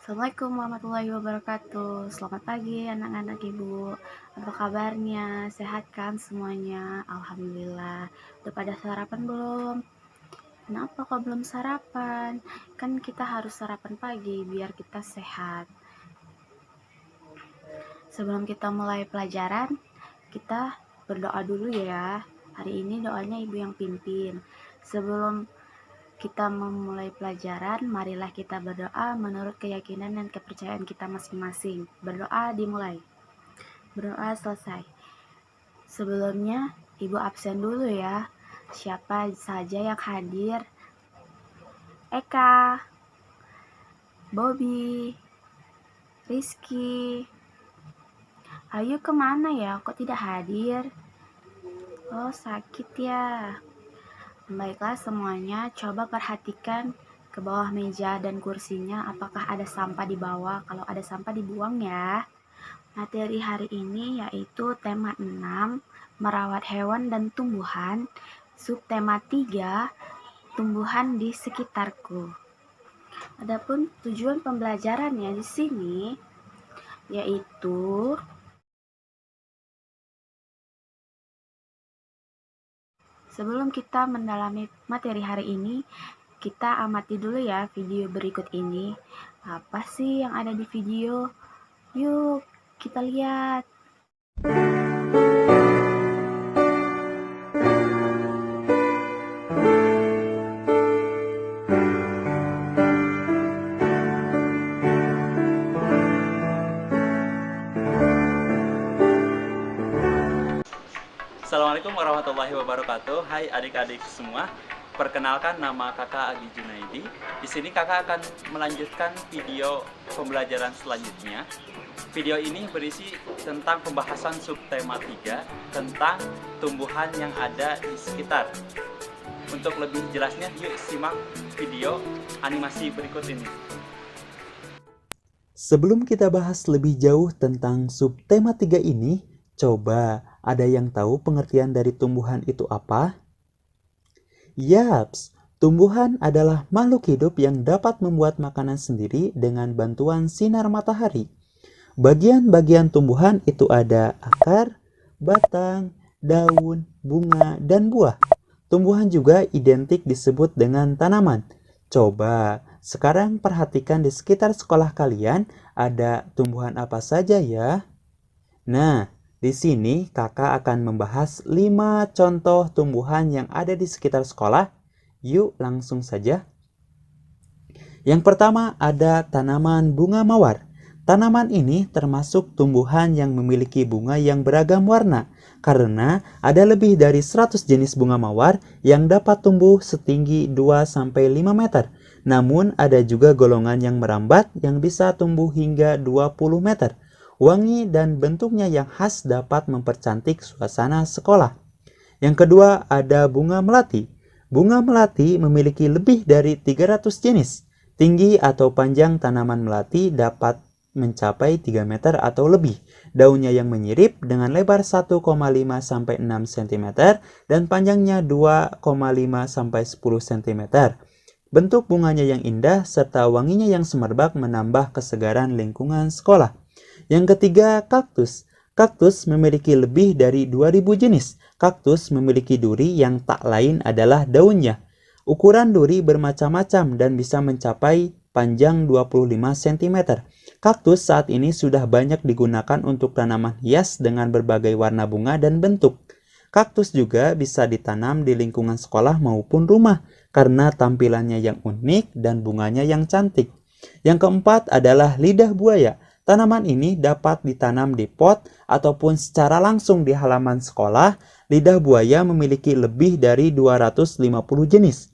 Assalamualaikum warahmatullahi wabarakatuh. Selamat pagi anak-anak ibu. Apa kabarnya? Sehat kan semuanya? Alhamdulillah. Udah pada sarapan belum? Kenapa kok belum sarapan? Kan kita harus sarapan pagi biar kita sehat. Sebelum kita mulai pelajaran, kita berdoa dulu ya. Hari ini doanya ibu yang pimpin. Sebelum kita memulai pelajaran, marilah kita berdoa menurut keyakinan dan kepercayaan kita masing-masing. Berdoa dimulai. Berdoa selesai. Sebelumnya, ibu absen dulu ya. Siapa saja yang hadir? Eka, Bobby, Rizky. Ayu kemana ya? Kok tidak hadir? Oh, sakit ya. Baiklah semuanya, coba perhatikan ke bawah meja dan kursinya apakah ada sampah di bawah. Kalau ada sampah dibuang ya. Materi hari ini yaitu tema 6, merawat hewan dan tumbuhan. Subtema 3, tumbuhan di sekitarku. Adapun tujuan pembelajarannya di sini yaitu sebelum kita mendalami materi hari ini, kita amati dulu ya video berikut ini. Apa sih yang ada di video? Yuk, kita lihat. Assalamualaikum warahmatullahi wabarakatuh. Hai adik-adik semua. Perkenalkan, nama kakak Agi Junaidi. Di sini kakak akan melanjutkan video pembelajaran selanjutnya. Video ini berisi tentang pembahasan subtema 3 tentang tumbuhan yang ada di sekitar. Untuk lebih jelasnya, yuk simak video animasi berikut ini. Sebelum kita bahas lebih jauh tentang subtema 3 ini, coba ada yang tahu pengertian dari tumbuhan itu apa? Yaps, tumbuhan adalah makhluk hidup yang dapat membuat makanan sendiri dengan bantuan sinar matahari. Bagian-bagian tumbuhan itu ada akar, batang, daun, bunga, dan buah. Tumbuhan juga identik disebut dengan tanaman. Coba sekarang perhatikan di sekitar sekolah kalian ada tumbuhan apa saja ya? Nah, di sini kakak akan membahas 5 contoh tumbuhan yang ada di sekitar sekolah. Yuk langsung saja. Yang pertama ada tanaman bunga mawar. Tanaman ini termasuk tumbuhan yang memiliki bunga yang beragam warna karena ada lebih dari 100 jenis bunga mawar yang dapat tumbuh setinggi 2-5 meter. Namun ada juga golongan yang merambat yang bisa tumbuh hingga 20 meter. Wangi dan bentuknya yang khas dapat mempercantik suasana sekolah. Yang kedua ada bunga melati. Bunga melati memiliki lebih dari 300 jenis. Tinggi atau panjang tanaman melati dapat mencapai 3 meter atau lebih. Daunnya yang menyirip dengan lebar 1,5-6 cm dan panjangnya 2,5-10 cm. Bentuk bunganya yang indah serta wanginya yang semerbak menambah kesegaran lingkungan sekolah. Yang ketiga, kaktus. Kaktus memiliki lebih dari 2000 jenis. Kaktus memiliki duri yang tak lain adalah daunnya. Ukuran duri bermacam-macam dan bisa mencapai panjang 25 cm. Kaktus saat ini sudah banyak digunakan untuk tanaman hias dengan berbagai warna bunga dan bentuk. Kaktus juga bisa ditanam di lingkungan sekolah maupun rumah karena tampilannya yang unik dan bunganya yang cantik. Yang keempat adalah lidah buaya. Tanaman ini dapat ditanam di pot ataupun secara langsung di halaman sekolah. Lidah buaya memiliki lebih dari 250 jenis.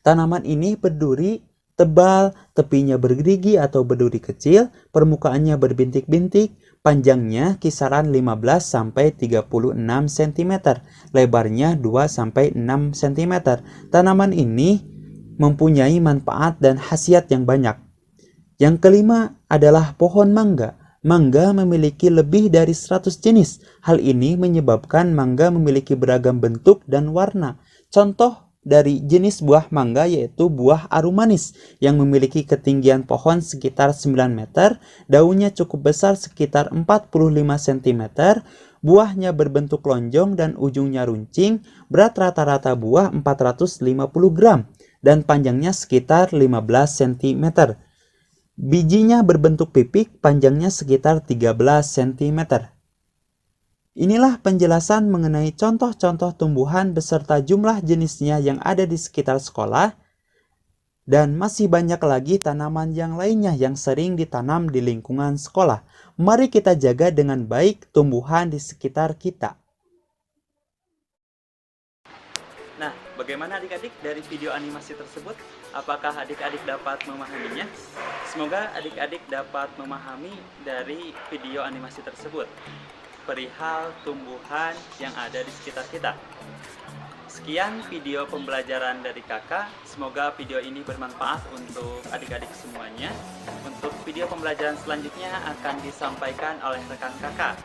Tanaman ini berduri tebal, tepinya bergerigi atau berduri kecil, permukaannya berbintik-bintik, panjangnya kisaran 15-36 cm, lebarnya 2-6 cm. Tanaman ini mempunyai manfaat dan khasiat yang banyak. Yang kelima adalah pohon mangga. Mangga memiliki lebih dari 100 jenis. Hal ini menyebabkan mangga memiliki beragam bentuk dan warna. Contoh dari jenis buah mangga yaitu buah arum manis yang memiliki ketinggian pohon sekitar 9 meter, daunnya cukup besar sekitar 45 cm, buahnya berbentuk lonjong dan ujungnya runcing, berat rata-rata buah 450 gram, dan panjangnya sekitar 15 cm. Bijinya berbentuk pipik, panjangnya sekitar 13 cm. Inilah penjelasan mengenai contoh-contoh tumbuhan beserta jumlah jenisnya yang ada di sekitar sekolah, dan masih banyak lagi tanaman yang lainnya yang sering ditanam di lingkungan sekolah. Mari kita jaga dengan baik tumbuhan di sekitar kita. Nah, bagaimana adik-adik dari video animasi tersebut? Apakah adik-adik dapat memahaminya? Semoga adik-adik dapat memahami dari video animasi tersebut perihal tumbuhan yang ada di sekitar kita. Sekian video pembelajaran dari kakak. Semoga video ini bermanfaat untuk adik-adik semuanya. Untuk video pembelajaran selanjutnya akan disampaikan oleh rekan kakak.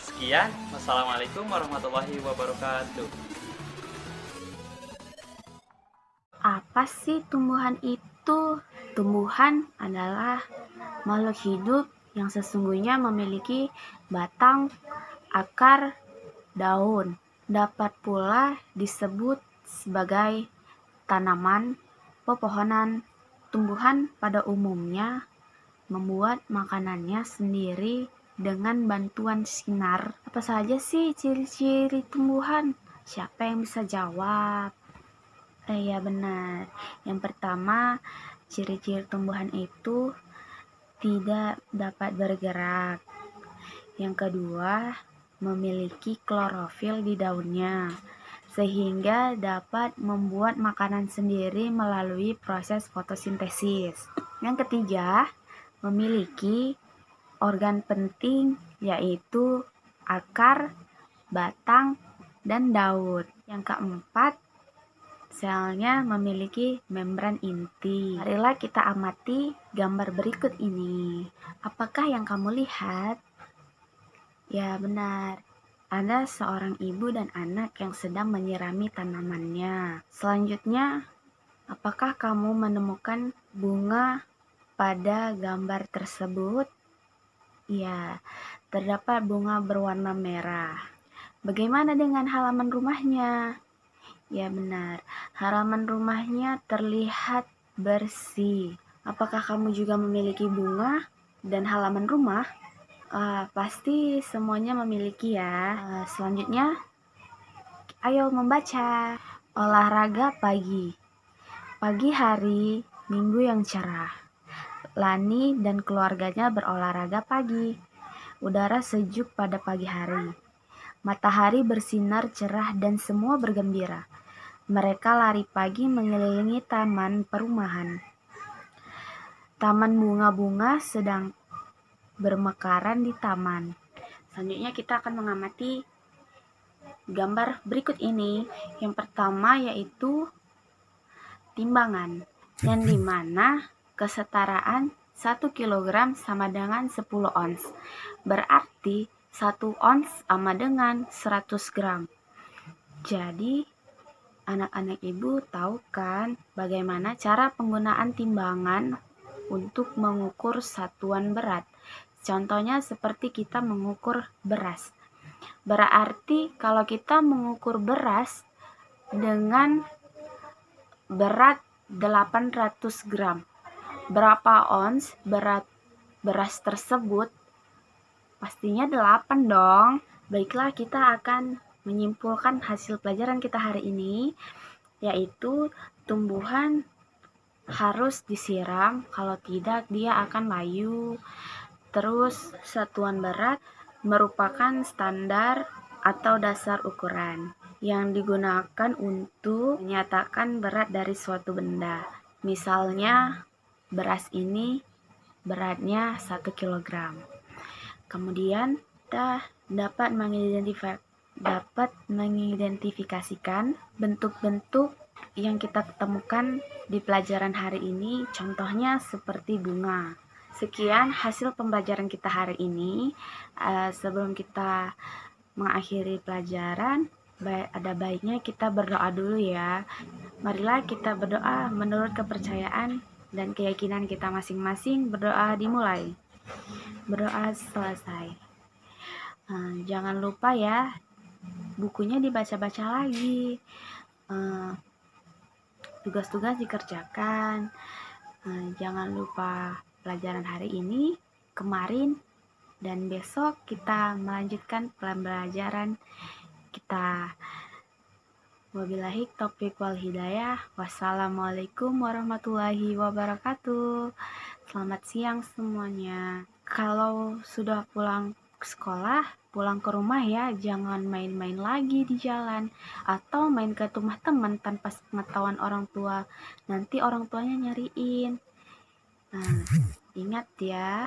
Sekian, wassalamualaikum warahmatullahi wabarakatuh. Apa sih tumbuhan itu? Tumbuhan adalah makhluk hidup yang sesungguhnya memiliki batang, akar, daun. Dapat pula disebut sebagai tanaman, pepohonan. Tumbuhan pada umumnya membuat makanannya sendiri dengan bantuan sinar. Apa saja sih ciri-ciri tumbuhan? Siapa yang bisa jawab? Ya benar. Yang pertama, ciri-ciri tumbuhan itu tidak dapat bergerak. Yang kedua, memiliki klorofil di daunnya, sehingga dapat membuat makanan sendiri melalui proses fotosintesis. Yang ketiga, memiliki organ penting yaitu akar, batang, dan daun. Yang keempat, selnya memiliki membran inti. Marilah kita amati gambar berikut ini. Apakah yang kamu lihat? Ya benar, ada seorang ibu dan anak yang sedang menyirami tanamannya. Selanjutnya, apakah kamu menemukan bunga pada gambar tersebut? Ya, terdapat bunga berwarna merah. Bagaimana dengan halaman rumahnya? Ya benar, halaman rumahnya terlihat bersih. Apakah kamu juga memiliki bunga dan halaman rumah? Pasti semuanya memiliki ya. Selanjutnya, ayo membaca. Olahraga pagi. Pagi hari, minggu yang cerah. Lani dan keluarganya berolahraga pagi. Udara sejuk pada pagi hari. Matahari bersinar cerah dan semua bergembira. Mereka lari pagi mengelilingi taman perumahan. Taman bunga-bunga sedang bermekaran di taman. Selanjutnya kita akan mengamati gambar berikut ini. Yang pertama yaitu timbangan, yang dimana kesetaraan 1 kg sama dengan 10 ons. Berarti 1 ons sama dengan 100 gram. Jadi, anak-anak ibu tahu kan bagaimana cara penggunaan timbangan untuk mengukur satuan berat. Contohnya seperti kita mengukur beras. Berarti kalau kita mengukur beras dengan berat 800 gram, berapa ons berat beras tersebut? Pastinya 8 dong. Baiklah, kita akan menyimpulkan hasil pelajaran kita hari ini, yaitu tumbuhan harus disiram, kalau tidak dia akan layu. Terus satuan berat merupakan standar atau dasar ukuran yang digunakan untuk menyatakan berat dari suatu benda. Misalnya beras ini beratnya 1 kg. Kemudian kita dapat mengidentifikasikan bentuk-bentuk yang kita temukan di pelajaran hari ini. Contohnya seperti bunga. Sekian hasil pembelajaran kita hari ini. Sebelum kita mengakhiri pelajaran, ada baiknya kita berdoa dulu ya. Marilah kita berdoa menurut kepercayaan dan keyakinan kita masing-masing. Berdoa dimulai. Berdoa selesai. Jangan lupa ya, bukunya dibaca-baca lagi. Tugas-tugas dikerjakan. Jangan lupa pelajaran hari ini, kemarin, dan besok kita melanjutkan pembelajaran kita. Wabillahi taufiq wal hidayah. Wassalamualaikum warahmatullahi wabarakatuh. Selamat siang semuanya. Kalau sudah pulang sekolah, pulang ke rumah ya, jangan main-main lagi di jalan atau main ke rumah teman tanpa pengetahuan orang tua. Nanti orang tuanya nyariin. Ingat ya.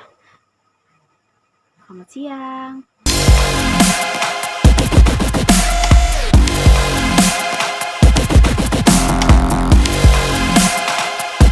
Selamat siang.